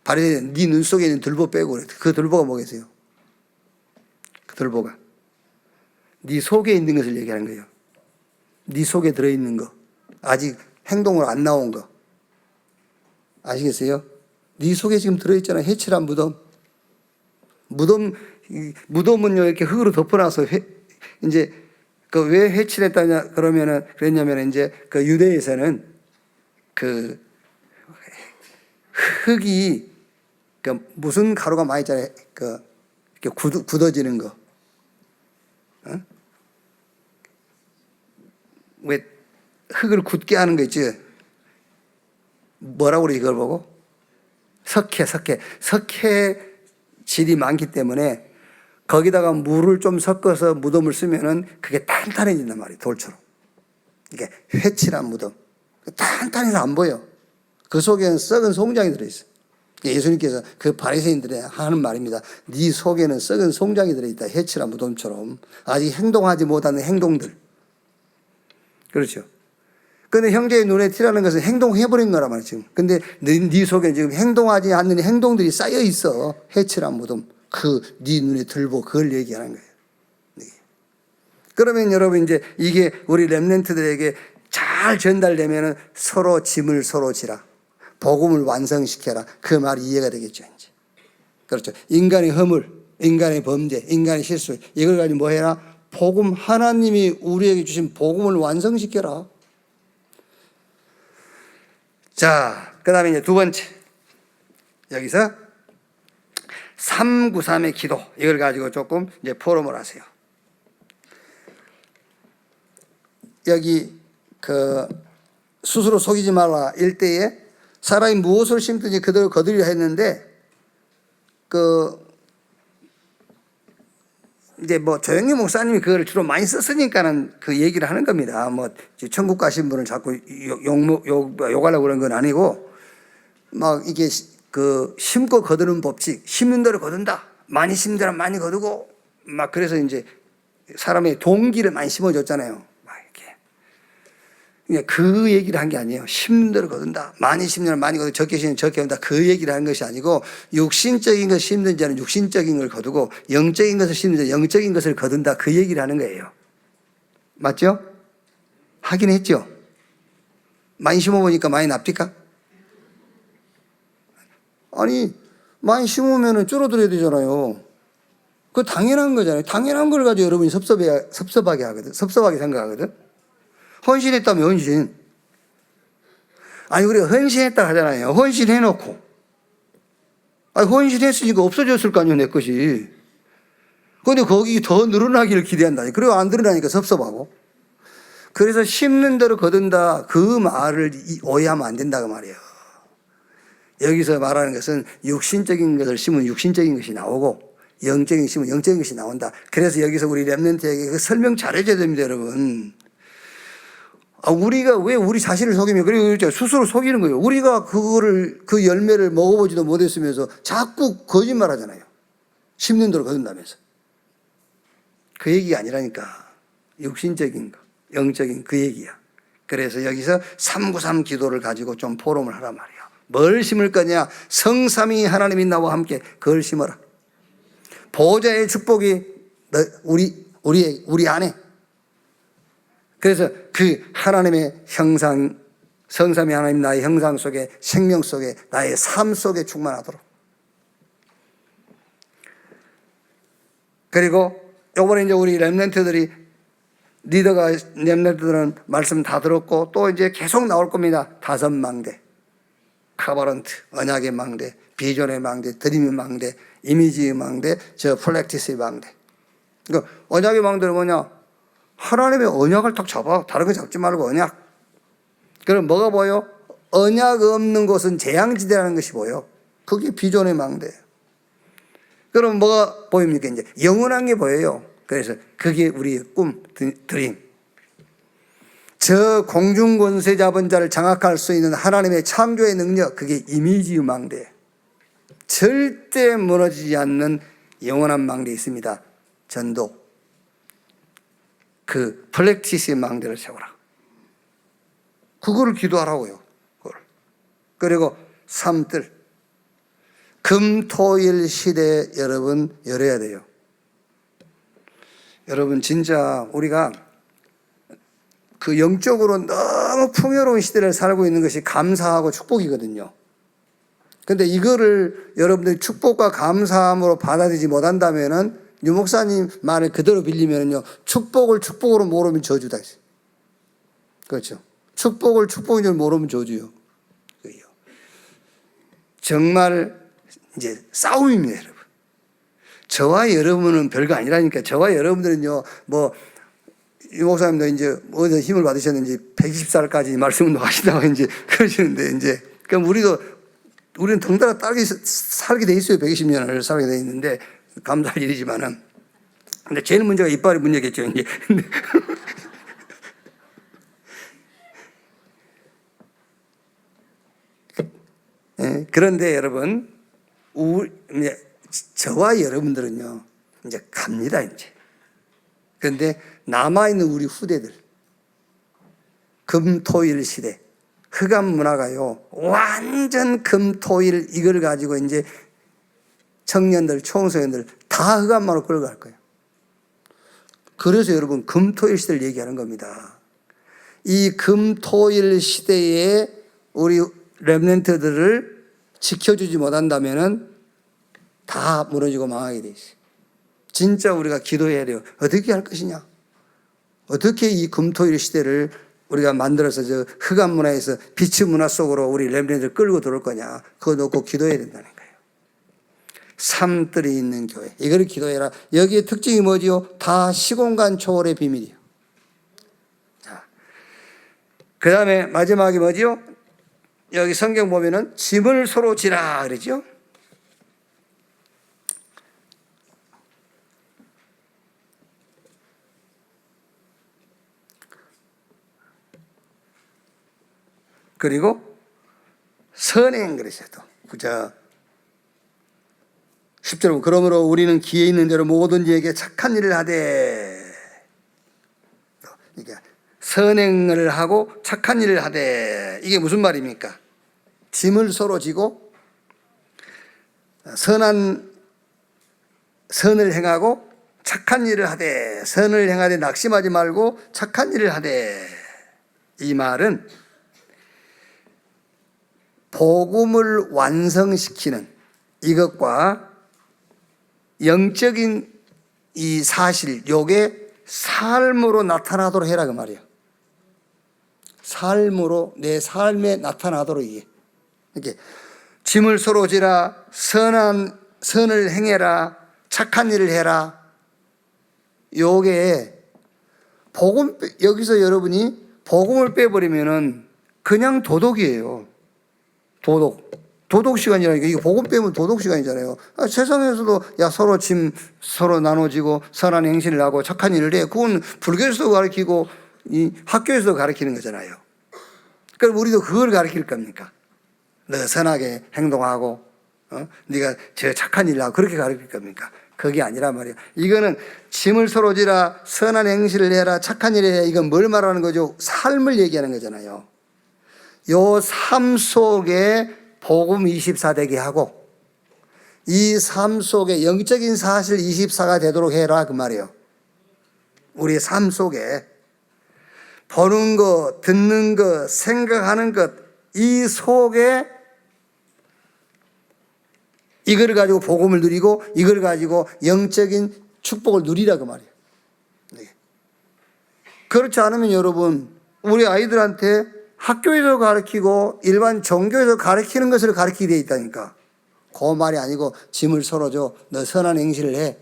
바리새인 네 눈 속에 있는 들보 빼고 그래. 그 들보가 뭐겠어요? 그 들보가 네 속에 있는 것을 얘기하는 거예요. 네 속에 들어있는 거. 아직 행동으로 안 나온 거. 아시겠어요? 네 속에 지금 들어있잖아요. 해칠한 무덤. 무덤은요, 이렇게 흙으로 덮어놔서 이제 그 왜 해칠했다냐, 그랬냐면 이제 그 유대에서는 그 흙이 그 무슨 가루가 많이 있잖아요. 그 이렇게 굳어지는 거. 어? 왜 흙을 굳게 하는 거 있지? 뭐라고 그러지, 그걸 보고? 석회 질이 많기 때문에 거기다가 물을 좀 섞어서 무덤을 쓰면은 그게 탄탄해진단 말이에요, 돌처럼. 이게 회칠한 무덤. 탄탄해서 안 보여. 그 속에는 썩은 송장이 들어있어요. 예수님께서 그 바리새인들이 하는 말입니다. 네 속에는 썩은 송장이 들어있다. 회칠한 무덤처럼. 아직 행동하지 못하는 행동들. 그렇죠. 근데 형제의 눈에 티라는 것은 행동해버린 거란 말이에요, 지금. 근데 네 속에 지금 행동하지 않는 행동들이 쌓여 있어. 해칠한 무덤. 네 눈에 들보, 그걸 얘기하는 거예요. 그러면 여러분 이제 이게 우리 렘넌트들에게 잘 전달되면은 서로 짐을 서로 지라. 복음을 완성시켜라. 그 말이 이해가 되겠죠, 이제. 그렇죠. 인간의 허물, 인간의 범죄, 인간의 실수, 이걸 가지고 뭐 해라? 복음, 하나님이 우리에게 주신 복음을 완성시켜라. 자, 그 다음에 이제 두 번째. 여기서 393의 기도, 이걸 가지고 조금 이제 포럼을 하세요. 여기 그 스스로 속이지 말라 일대에 사람이 무엇을 심든지 그대로 거두리라 했는데 이제 뭐 조영기 목사님이 그걸 주로 많이 썼으니까는 그 얘기를 하는 겁니다. 뭐 천국 가신 분을 자꾸 욕하려고 그런 건 아니고 막 이게 그 심고 거두는 법칙, 심는 대로 거둔다. 많이 심는 대로 많이 거두고 막 그래서 이제 사람의 동기를 많이 심어줬잖아요. 그 얘기를 한 게 아니에요. 심는 대로 거둔다. 많이 심는 많이 거두고 적게 심는 적게 거둔다. 그 얘기를 한 것이 아니고 육신적인 것을 심는 자는 육신적인 걸 거두고 영적인 것을 심는 자는 영적인 것을 거둔다. 그 얘기를 하는 거예요. 맞죠? 하긴 했죠. 많이 심어보니까 많이 납니까? 아니 많이 심으면 줄어들어야 되잖아요. 그거 당연한 거잖아요. 당연한 걸 가지고 여러분이 섭섭하게 하거든. 섭섭하게 생각하거든. 헌신했다면 헌신. 아니 우리가 헌신했다 하잖아요. 헌신해놓고. 아니 헌신했으니까 없어졌을 거 아니에요, 내 것이. 그런데 거기 더 늘어나기를 기대한다니. 그리고 안 늘어나니까 섭섭하고. 그래서 심는 대로 거둔다. 그 말을 오해하면 안 된다고 말이에요. 여기서 말하는 것은 육신적인 것을 심으면 육신적인 것이 나오고 영적인 것을 심으면 영적인 것이 나온다. 그래서 여기서 우리 렘넌트에게 그 설명 잘해줘야 됩니다, 여러분. 우리가 왜 우리 자신을 속이며, 그리고 스스로 속이는 거예요. 우리가 그 열매를 먹어보지도 못했으면서 자꾸 거짓말 하잖아요. 심는 대로 거둔다면서. 그 얘기가 아니라니까. 육신적인 거, 영적인 그 얘기야. 그래서 여기서 393 기도를 가지고 좀 포럼을 하란 말이에요. 뭘 심을 거냐? 성삼위 하나님이 나와 함께 그걸 심어라. 보호자의 축복이 우리 안에. 그래서 그 하나님의 형상, 성삼위 하나님 나의 형상 속에, 생명 속에, 나의 삶 속에 충만하도록. 그리고 요번에 이제 우리 렘넌트들이 렘넌트들은 말씀 다 들었고 또 이제 계속 나올 겁니다. 5망대. 카버런트, 언약의 망대, 비전의 망대, 드림의 망대, 이미지의 망대, 플렉티스의 망대. 그러니까 언약의 망대는 뭐냐? 하나님의 언약을 딱 잡아. 다른 거 잡지 말고 언약. 그럼 뭐가 보여? 언약 없는 곳은 재앙지대라는 것이 보여. 그게 비전의 망대예요. 그럼 뭐가 보입니까? 이제 영원한 게 보여요. 그래서 그게 우리의 꿈, 드림. 저 공중권세 잡은 자를 장악할 수 있는 하나님의 창조의 능력, 그게 이미지의 망대. 절대 무너지지 않는 영원한 망대 있습니다. 전도. 그 플렉티스의 망대를 세워라. 그거를 기도하라고요. 그걸. 그리고 3뜰. 금토일 시대 여러분 열어야 돼요. 여러분 진짜 우리가 그 영적으로 너무 풍요로운 시대를 살고 있는 것이 감사하고 축복이거든요. 근데 이거를 여러분들이 축복과 감사함으로 받아들이지 못한다면은 유 목사님 말을 그대로 빌리면요, 축복을 축복으로 모르면 저주다. 그렇죠. 축복을 축복인 줄 모르면 저주요. 정말 이제 싸움입니다, 여러분. 저와 여러분은 별거 아니라니까. 저와 여러분들은요, 유 목사님도 이제 어디서 힘을 받으셨는지 120살까지 말씀을 하시다가 이제 그러시는데 이제 그럼 우리는 덩달아 살게 돼 있어요. 120년을 살게 돼 있는데 감사할 일이지만은. 근데 제일 문제가 이빨이 문제겠죠, 이제. 네, 그런데 여러분, 저와 여러분들은요, 이제 갑니다, 이제. 그런데 남아있는 우리 후대들, 금토일 시대, 흑암 문화가요, 완전 금토일 이걸 가지고 이제 청년들, 청소년들 다 흑암만으로 끌어갈 거예요. 그래서 여러분 금토일 시대를 얘기하는 겁니다. 이 금토일 시대에 우리 렘넌트들을 지켜주지 못한다면은 다 무너지고 망하게 돼 있어요. 진짜 우리가 기도해야 돼요. 어떻게 할 것이냐? 어떻게 이 금토일 시대를 우리가 만들어서 저 흑암 문화에서 빛의 문화 속으로 우리 렘넌트를 끌고 들어올 거냐? 그거 놓고 기도해야 된다는 거예요. 삶들이 있는 교회. 이거를 기도해라. 여기에 특징이 뭐지요? 다 시공간 초월의 비밀이에요. 자, 그 다음에 마지막이 뭐지요? 여기 성경 보면은 짐을 서로 지라 그러죠? 그리고 선행 그러셔요. 또. 자, 10절 그러므로 우리는 기회 있는 대로 모든 이에게 착한 일을 하되, 그러니까 선행을 하고 착한 일을 하되, 이게 무슨 말입니까? 짐을 서로 지고 선을 행하고 착한 일을 하되, 선을 행하되 낙심하지 말고 착한 일을 하되. 이 말은 복음을 완성시키는 이것과 영적인 이 사실, 요게 삶으로 나타나도록 해라 그 말이에요. 삶으로, 내 삶에 나타나도록 이게. 이렇게 짐을 서로 지라, 선을 행해라, 착한 일을 해라. 요게 복음, 여기서 여러분이 복음을 빼버리면은 그냥 도덕이에요. 도덕 시간이라니까. 이게 복음 빼면 도덕 시간이잖아요. 세상에서도 야 서로 짐 서로 나눠지고 선한 행실을 하고 착한 일을 해. 그건 불교에서도 가르치고 이 학교에서도 가르치는 거잖아요. 그럼 우리도 그걸 가르칠 겁니까? 너 선하게 행동하고 네가 저 착한 일을 하고 그렇게 가르칠 겁니까? 그게 아니란 말이에요. 이거는 짐을 서로 지라, 선한 행실을 해라, 착한 일을 해라. 이건 뭘 말하는 거죠? 삶을 얘기하는 거잖아요. 요 삶 속에 복음 24 되게 하고 이 삶 속에 영적인 사실 24가 되도록 해라 그 말이에요. 우리의 삶 속에 보는 것, 듣는 것, 생각하는 것, 이 속에 이걸 가지고 복음을 누리고 이걸 가지고 영적인 축복을 누리라 그 말이에요. 그렇지 않으면 여러분 우리 아이들한테 학교에서 가르치고 일반 종교에서 가르치는 것을 가르치게 되어 있다니까. 그 말이 아니고 짐을 서로 줘. 너 선한 행실을 해.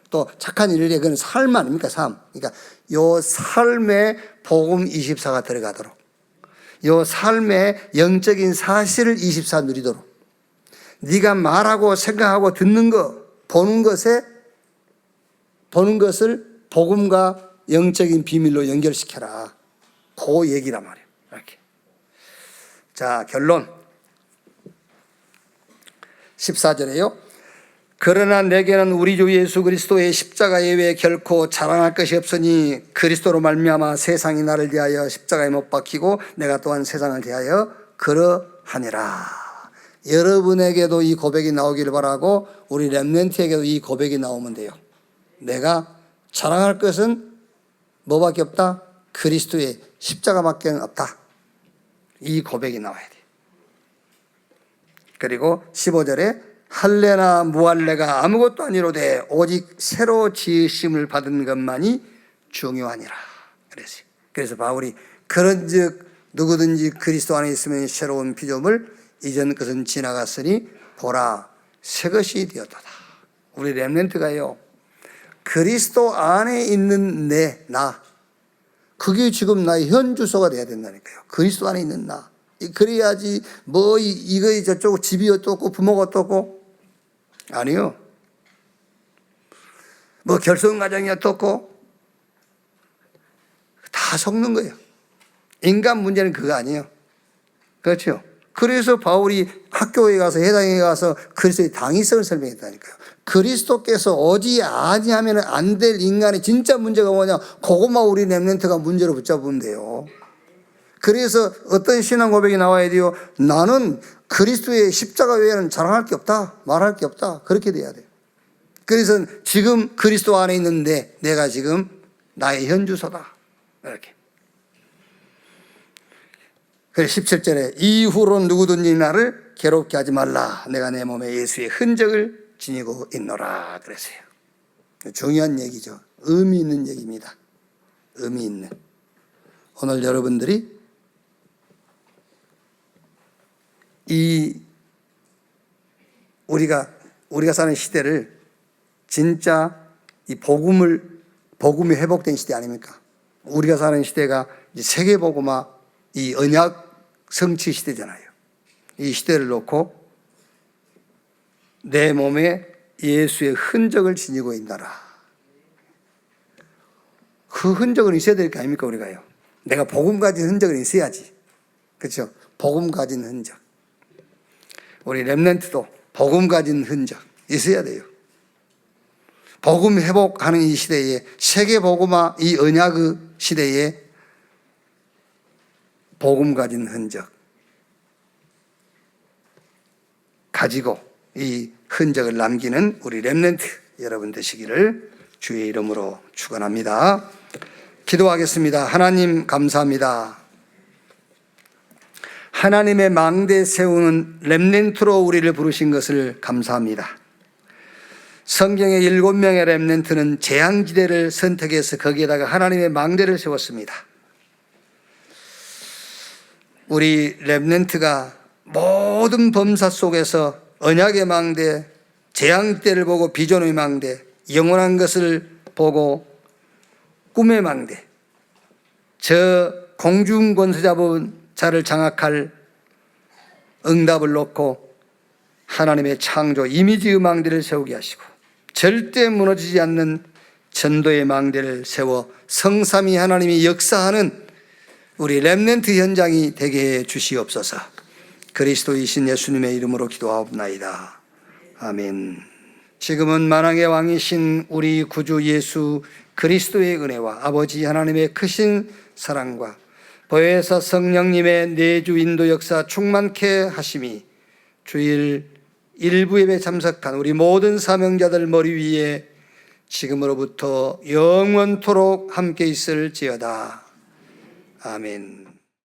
또 착한 일을 해. 그건 삶 아닙니까? 삶. 그러니까 요 삶에 복음 24가 들어가도록, 요 삶에 영적인 사실을 24 누리도록, 네가 말하고 생각하고 듣는 거, 보는 것을 복음과 영적인 비밀로 연결시켜라. 그 얘기란 말이에요. 이렇게. 자, 결론. 14절에요. 그러나 내게는 우리 주 예수 그리스도의 십자가 외에 결코 자랑할 것이 없으니 그리스도로 말미암아 세상이 나를 대하여 십자가에 못 박히고 내가 또한 세상을 대하여 그러하니라. 여러분에게도 이 고백이 나오기를 바라고 우리 렘넌트에게도 이 고백이 나오면 돼요. 내가 자랑할 것은 뭐밖에 없다? 그리스도의 십자가밖에 없다. 이 고백이 나와야 돼요. 그리고 15절에 할례나 무할례가 아무것도 아니로되 오직 새로 지으심을 받은 것만이 중요하니라. 그래서 바울이 그런즉 누구든지 그리스도 안에 있으면 새로운 피조물, 이전 것은 지나갔으니 보라 새 것이 되었도다. 우리 렘넌트가요, 그리스도 안에 있는 나, 그게 지금 나의 현 주소가 돼야 된다니까요. 그리스도 안에 있는 나. 그래야지 뭐 이거 저쪽 집이 어떻고 부모가 어떻고 아니요. 뭐 결손가정이 어떻고 다 속는 거예요. 인간 문제는 그거 아니에요. 그렇죠? 그래서 바울이 학교에 가서 해당에 가서 그리스도의 당위성을 설명했다니까요. 그리스도께서 오지 아니하면 안 될 인간의 진짜 문제가 뭐냐? 그것만 우리 렘넌트가 문제로 붙잡으면 돼요. 그래서 어떤 신앙 고백이 나와야 돼요? 나는 그리스도의 십자가 외에는 자랑할 게 없다, 말할 게 없다. 그렇게 돼야 돼요. 그래서 지금 그리스도 안에 있는데 내가 지금 나의 현주소다. 이렇게. 그래서 17절에 이후로 누구든지 나를 괴롭게 하지 말라. 내가 내 몸에 예수의 흔적을 지니고 있노라. 그랬어요. 중요한 얘기죠. 의미 있는 얘기입니다. 의미 있는. 오늘 여러분들이 우리가 사는 시대를 진짜 이 복음이 회복된 시대 아닙니까? 우리가 사는 시대가 세계복음화 이 언약 성취 시대잖아요. 이 시대를 놓고 내 몸에 예수의 흔적을 지니고 있노라. 그 흔적은 있어야 될 거 아닙니까, 우리가요? 내가 복음 가진 흔적은 있어야지. 그렇죠? 복음 가진 흔적. 우리 렘넌트도 복음 가진 흔적 있어야 돼요. 복음 회복하는 이 시대에, 세계 복음화 이 언약의 시대에 복음 가진 흔적 가지고 이 흔적을 남기는 우리 렘넌트 여러분 되시기를 주의 이름으로 축원합니다. 기도하겠습니다. 하나님 감사합니다. 하나님의 망대 세우는 렘넌트로 우리를 부르신 것을 감사합니다. 성경의 7명의 렘넌트는 재앙지대를 선택해서 거기에다가 하나님의 망대를 세웠습니다. 우리 렘넌트가 모든 범사 속에서 언약의 망대, 재앙지대를 보고 비전의 망대, 영원한 것을 보고 꿈의 망대, 저 공중권세 잡은 자를 장악할 응답을 놓고 하나님의 창조 이미지의 망대를 세우게 하시고 절대 무너지지 않는 전도의 망대를 세워 성삼위 하나님이 역사하는 우리 렘넌트 현장이 되게 해 주시옵소서. 그리스도이신 예수님의 이름으로 기도하옵나이다. 아멘. 지금은 만왕의 왕이신 우리 구주 예수 그리스도의 은혜와 아버지 하나님의 크신 사랑과 보혜사 성령님의 내주 인도 역사 충만케 하심이 주일 일부 예배 참석한 우리 모든 사명자들 머리 위에 지금으로부터 영원토록 함께 있을지어다. 아멘.